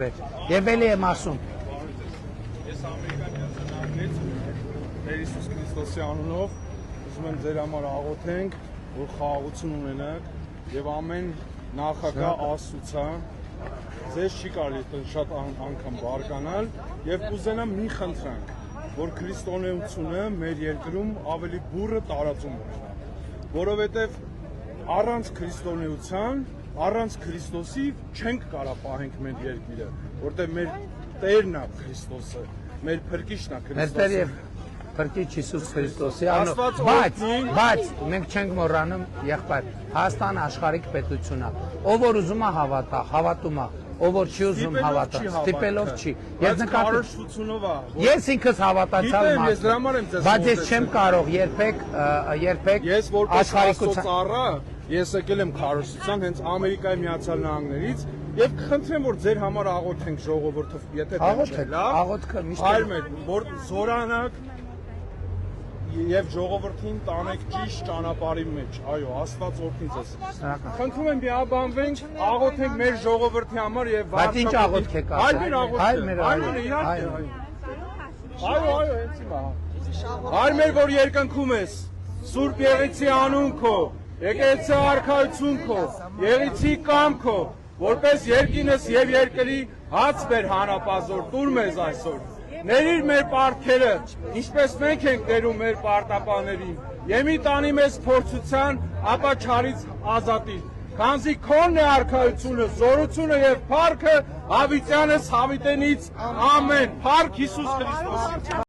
Եվ էլի եմ ասում։ Ես Ամերիկան միացանալից Տեր Հիսուս Քրիստոսի անունով ուզում եմ ձեր համար աղոթենք, որ խաղաղություն ունենաք եւ ամեն նախագահ Աստծո ձեզ չի կարելի շատ անգամ բարկանալ եւ կուզենամ մի խնդրանք, որ քրիստոնեությունը մեր երկրում ավելի բուրը տարածում ունենա, որովհետեւ առանց քրիստոնեության Առանց Քրիստոսի չենք կարող պահենք մեր երկիրը, որտեղ մեր Տերն է Քրիստոսը, մեր Փրկիչն է Քրիստոսը։ Մեր Տեր Փրկիչ Հիսուս Քրիստոսի անունով։ Բայց մենք չենք մոռանում, եղբայր, Հայաստան աշխարհիկ պետություն է։ Ով որ ուզում է հավատա, հավատում է, ով որ չի ուզում հավատա, ստիպելով չի։ Ես նկատությունով է։ Ես ինքս հավատացյալ մարդ եմ, բայց ես չեմ կարող երբեք աշխարհիկության Ես եկել եմ քարոզության հենց Ամերիկայի Միացյալ Նահանգներից եւ կխնդրեմ որ ձեր համար աղոթենք ժողովուրդը, եթե աղոթքը միշտ որ զորանաք եւ ժողովրդին տանեք ճիշտ ճանապարհի մեջ։ Այո, Աստված օրհնի ձեզ։ Խնդրում եմ միաբանվենք, աղոթենք մեր ժողովրդի համար եւ Բայց ինչ աղոթք եք Այո, հենց հիմա։ Հայր մեր որ երկնքում ես, Սուրբ Եղեցի անուն քո Եկեղեցի արքայություն քո, Եղեցի կամքո, որպես երկինս եւ երկրի հաց բեր հանապազոր, տուր մեզ այսօր։ Ներիր մեր պարտքերը, ինչպես մենք ենք ներում մեր պարտապաներին, եւ մի տանի մեզ փորձության, ապա չարից ազատիր։ Քանզի քոնն է արքայությունը, զորությունը եւ փառքը Հավիտյանս Հավիտենից ամեն։ Փառք Հիսուս Քրիստոսի։